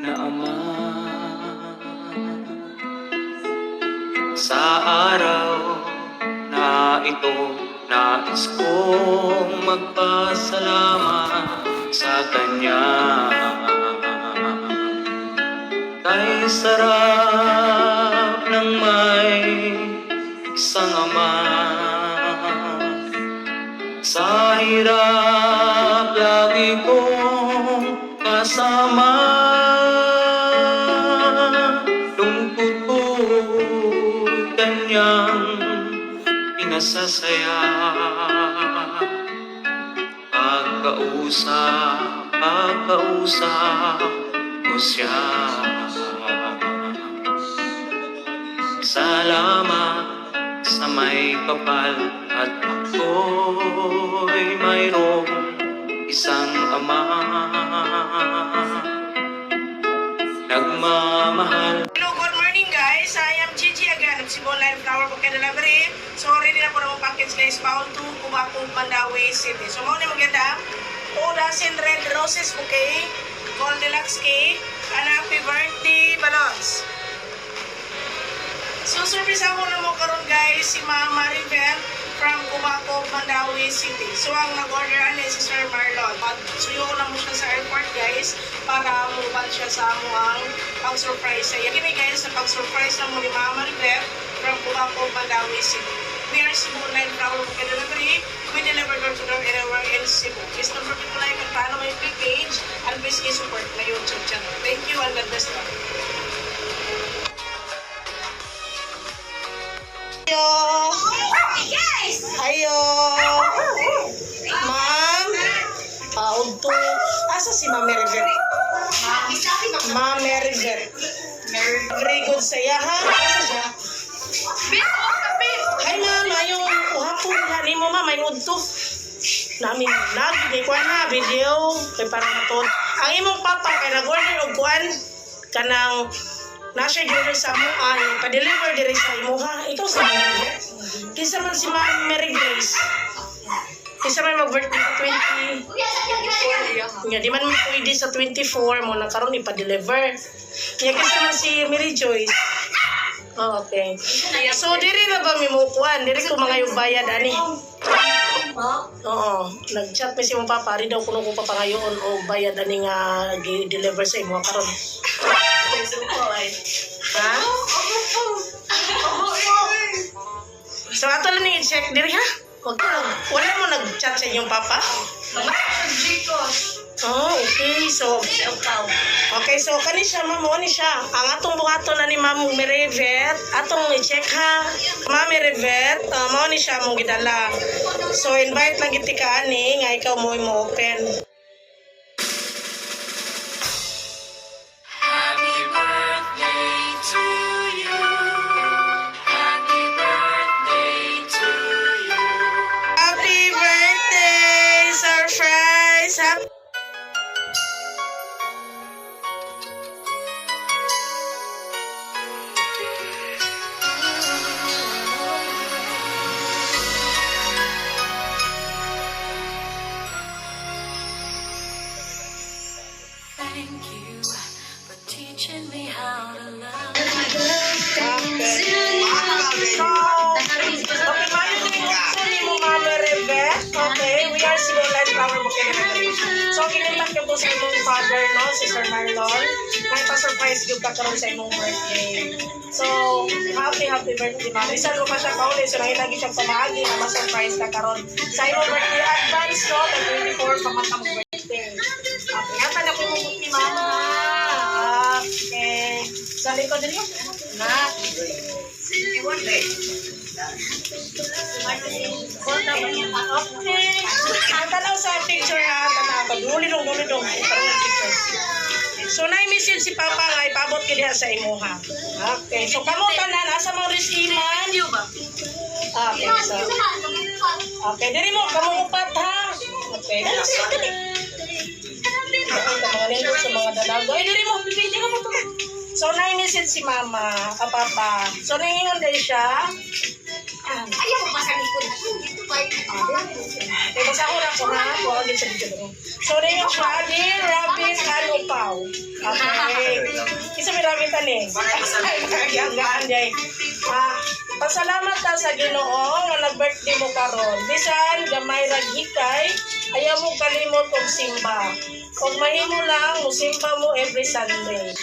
na ama. Sa araw na ito, nais kong magpasalamat sa Kanya. Kay sarap ng may isang ama. Sa hirap lagi kong kasama. Lungkot ko'y kanyang pinasasaya. Pagkausap ko siya. Salamat sa may kapal at ako'y mayroong isang ama. Nagmamahal. Hello, good morning guys. I am Gigi again of Cebu Line Flower Bouquet Delivery. So ready na po na mong package guys. Bound to Cubao, Mandawi City. So muna maganda. 2 dozen red roses bouquet, gold deluxe cake, and happy birthday balloons. So service ako na mo karon guys si Ma'am Maribel from Cubao, Mandawi City. So ang nag-order ani si Sir Marlon. Suyo ko na mo siya sa airport guys para mubad siya sa amuang pang-surprise siya. Kini guys sa pang-surprise na mo ni Ma'am Maribel from Cubao, Mandawi City. We are Cebu Line Flower Bouquet Delivery. We deliver door to door anywhere in Cebu. Please don't forget to like and follow my page and please support my YouTube channel. Thank you and God bless you. Ayo. Ma'am. Unto. Asa si Ma'am Meribet? Ma'am Meribet. Very good saya ha. Asa siya? Hi ma'am, ayong uhapon na ni mo ma'am, may udto. Namin nag, kuan na, video, kay para matod. Ang imong papa kay nag-order og kuan kanang nasa order sa mo pa-deliver diri sa imo ha. Ikaw sa Meribet. Kisa man si Ma'am Mary Grace. Kisa man mag-birthday sa 20. Nga, di man pwede sa 24 mo na karon ipa-deliver. Nga, kisa man si Mary Joyce. Oh, okay. So, diri na ba mimukuan? Diri ko mga yung bayad, ani? Oo. Nag-chat pa si mong papa. Rin daw kuno ko papangayoon o bayad, ani nga deliver sa imo karon. Ha? So, ato lang i-check diri, ha? Wala mo nag-chat sa inyong papa? Oh, okay. So, kani siya, ma'am, ni siya. Ang atong buhaton na ni Ma'am Meribet, atong i-check ha. Ma'am Meribet, mo ni siya mong gidala. So, invite lang giti ka ani, nga ikaw mo open. Happy birthday to you. Happy birthday to you. Happy birthday! Surprise! Happy Thank you for teaching me how to love. Okay, we are Cebu Line Flower Bouquet Delivery. So, kinilang ko po sa imong father, no? Si Sir Marlon. May pa-surprise yung kakaroon sa imong birthday. So, happy birthday, ma'am. Isa ko pa siya kauli. So, nangilagi siyang pamahagi na ma-surprise kakaroon sa imong birthday advance, no? Kay 24 pamatang birthday. Okay, hata na po mong buti, ma'am. Okay. Sa likod din yun. Na. Okay. Ang tanaw sa picture ha, tanaw. Dulidong. So, na-message si Papa nga, ipabot ka diha sa imo ha. Okay, so kamutan na, nasa mga resiman. Okay, so. Okay, diri mo, kamuupat ha. Okay, dali. Mga nindot sa mga dalago. Ay, diri mo, pipili ka mo to. So, na-message si Mama, Papa. So, ningingon din siya. Ayaw mo masalit ko na. Dito ba Eh, basta ko na ko ha. Huwag din sa dito. So, ningingon siya, Dear Robin Alupaw. Okay. rabbit ani. Hanggaan day. Pasalamat ta sa Ginoo nga nag-birthday mo karon. Bisan gamay ra hikay, ayaw mo kalimot og simba. Kung mahimo lang, musimba mo every Sunday.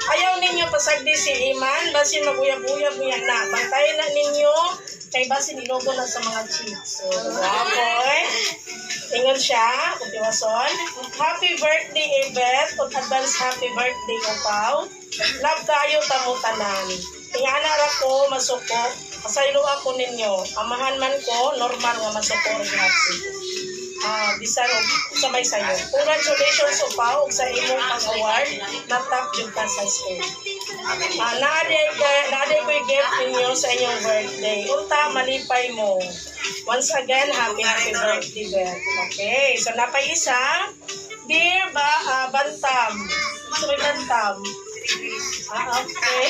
Ayaw ninyo pasagdi si Iman, basin maguyab-uyab niya na. Bantayan na ninyo, kay basin ilogo na sa mga cheats. So, boy. Ingon siya, utiwason. Happy birthday, Ebet. Ug advance happy birthday, Upaw. Love kayo tamutanan. Ingana ra ko masuko. Pasaylo ako ninyo. Amahan man ko, normal nga masuko ug happy. Bisan og sabay sayo. Congratulations Upaw ug sa imong pag-award na top jud ka sa school. Naaday ko gift ninyo sa inyong birthday. Unta malipay mo. Once again, happy birthday, Beth. Okay, so napay isa. Dear Bantam. So may Bantam. Okay.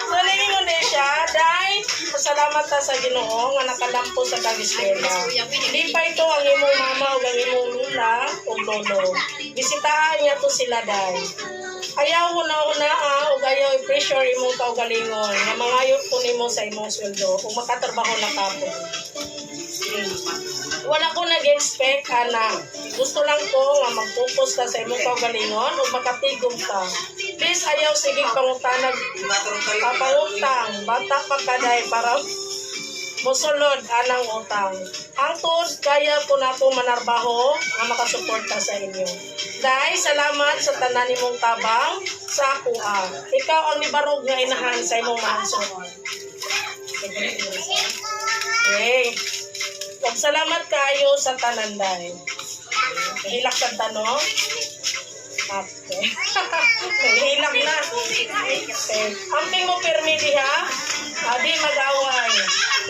So ninyo na siya. Dahil pasalamat ta sa Ginoo nga nakalampo sa Kagisela. Hindi pa ito ang imong mama o ang imong lula o lolo. Bisitahan niya to sila dahil. Ayaw ko na o ayaw i-pressure imong kaugalingon nga mangayot ko nimo sa imong sweldo kung makatrabaho na kapo. Wala ko nag-expect na gusto lang ko nga mag-focus ka sa imong kaugalingon o makatigom ka. Please ayaw sige pangutanag papangutang bata pa kaday para mosulod anang utang. Ang tuod kaya ko na po manarbaho nga makasuporta sa inyo. Dahil salamat sa tanan nimong tabang sa ako Ikaw ang nibarog nga inahan sa imong manso. Okay. Ug salamat kayo sa tanan dahil. Hilak sa tanong. Okay. Hilak na. Okay. Amping mo permi diha. Di mag-away.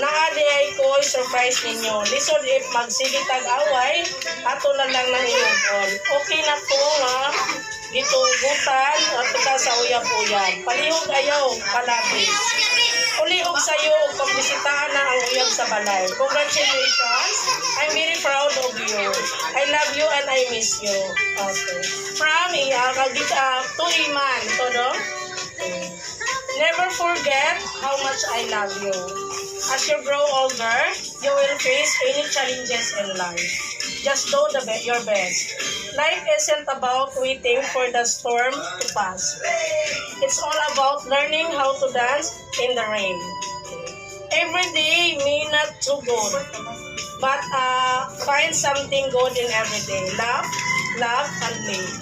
Naadi ay ko surprise ninyo. Lisod if magsigit tag-away, ato na lang ng iyon. Okay na po nga. Gitugutan at ka sa uyab-uyab. Palihog ayaw, palabis. Ulihog sa'yo o pagbisitahan na ang uyab sa balay. Congratulations. I'm very proud of you. I love you and I miss you. Okay. From to Iman. Ito no? Never forget how much I love you. As you grow older, you will face any challenges in life. Just do your best. Life isn't about waiting for the storm to pass. It's all about learning how to dance in the rain. Every day may not too good, but find something good in every day. Love, and live.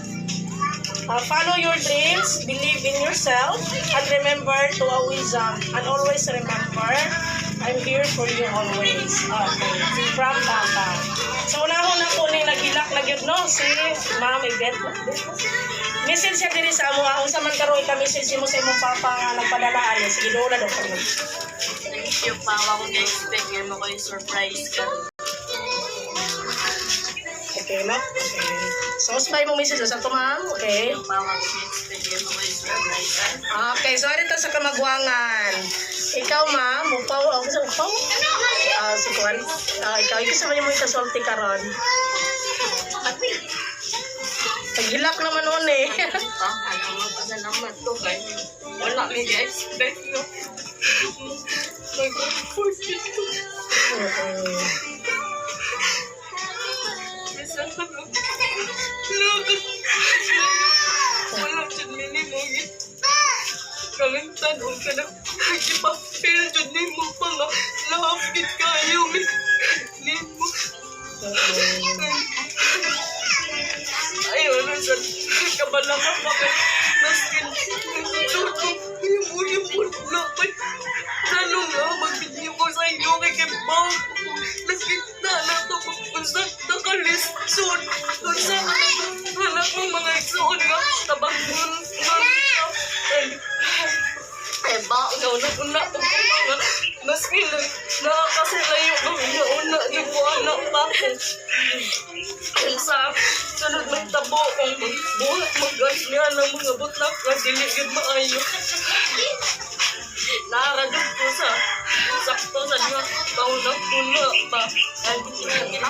Follow your dreams, believe in yourself, and remember to always remember, I'm here for you always. Okay. From Papa. So, unahon na po ni naghilak na yun, no? Si Ma'am Ibet. Message siya diri sa amo. Kung sa man karoon ika-message mo sa imong Papa nga nagpadalaan. Sige, doon na daw kami. Thank you, Papa. Kung na-expect mo ko yung surprise ka. Okay, no? Okay. So, sabay mong message sa ito, ma'am. Okay. Papa, kung na-expect mo ko yung surprise ka. Okay, so ano sa kamagwangan? Ikaw, ma'am, upaw, ako sa upaw? Si Juan. Ikaw, ikasama niyo mo ikasulti ka ron. Paghilak naman nun eh. Ano mo pa salamat to, guys. Wala may expect no. Nag-force dito. Minsan ako. Wala dyan minimum. Kalintad mo ka na. Ipapil dyan ni mo pa nga. Lahapit kayo. Ni mo. Ayun, minsan. Kabalaman kami. Naskin. Yung ulipon na. Ano nga, mag-video ko sa inyo kay Kembang. Nakita na ito kung saan nakalist. Soon. Kung saan wala kong mga iksoon nga. Tabang nun. Ba, una ito ko mga maski lang nakakasilayo kami na una di ko anak bakit kung sa sunod magtabo kung buhat mag-gas niya ng mga butlak na diligid maayo nakaragod ko sa sakto sa mga taon na puna pa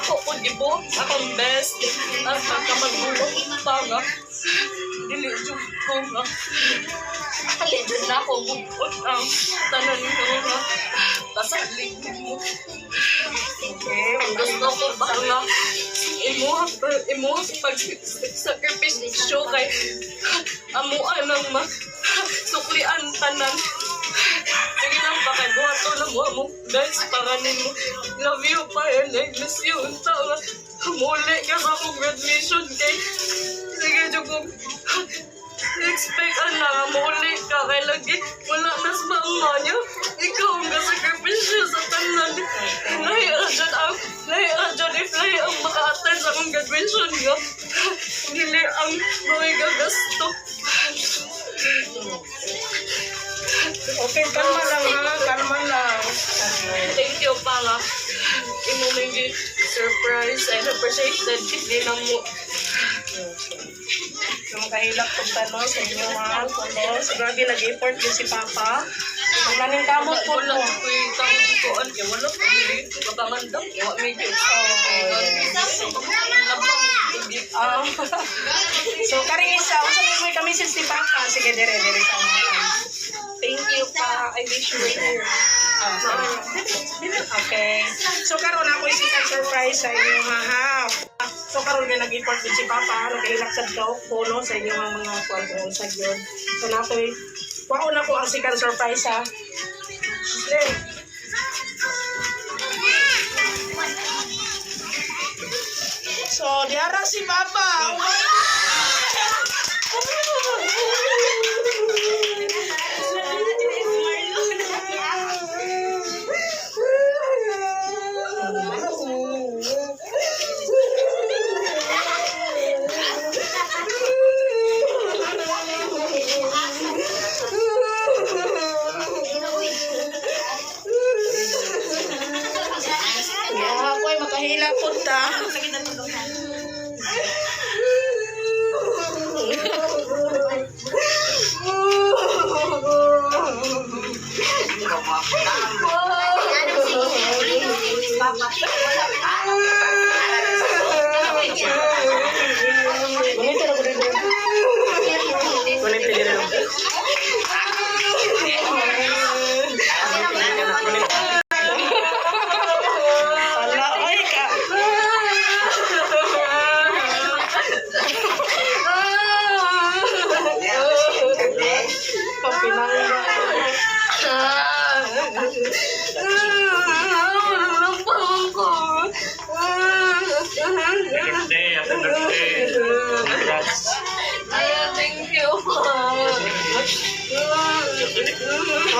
ako po di po akong best at magkamagulong pa nga dili jud ko nga halidon na ako bukod ang tanan ko nga kasalig mo. Ang gusto ko ba nga imo pag-sakripisyo kay amuan ang suklian tanan. Sige lang pa kay buhato na mo guys para nimo. Love you pa and I miss you. Unta nga muli ka sa akong graduation kay sige jud ko expect na muli ka kay lagi wala nas mama niya. Ikaw ang gasakripisyo sa tanan. Nahiradyan if nahi ang maka-attend sa akong graduation nga. Dili ang mga gagasto. Okay, kalma lang ha. Kalma lang. Thank you pa nga. Imo may surprise and appreciated. Hindi na mo. Yung kahilak kong tanong sa inyo mga kunos. Grabe nag-effort din si Papa. Maglaning kamot po Wala po. ko yung tanguan. Kaya wala ko yung pagkangandang. Kaya medyo. So, karing isa. Unsa mo kami si Papa. Sige, dire sa mga. Thank you pa. I wish you were here. Okay. So, karon ako isikan surprise sa inyo ha. So, karon nga nag-effort din si Papa. Nag-ilak sa daw puno sa inyo mga kwartong sa yun. So, nakoy wao na ko ang sikan surprise ha. So, diara si Papa. Ya, ako'y makahila po ta. Ala, ay ka. Papinangga. Happy birthday. Congrats. Thank you.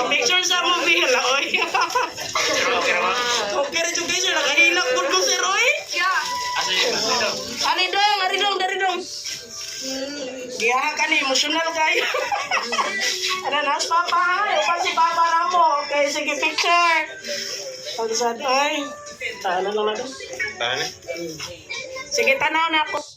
Make sure sa movie hala, oy. Okay rin yung guys, nakahilak po ko si Roy. Asa yun? Ari dong. Giyahan ka ni, emotional kayo. Ano na, Papa, yung si Papa na mo. Okay, sige, picture. Pag-sad, oy. Talo lang natin. Tahan eh. Sige, tanaw na ako.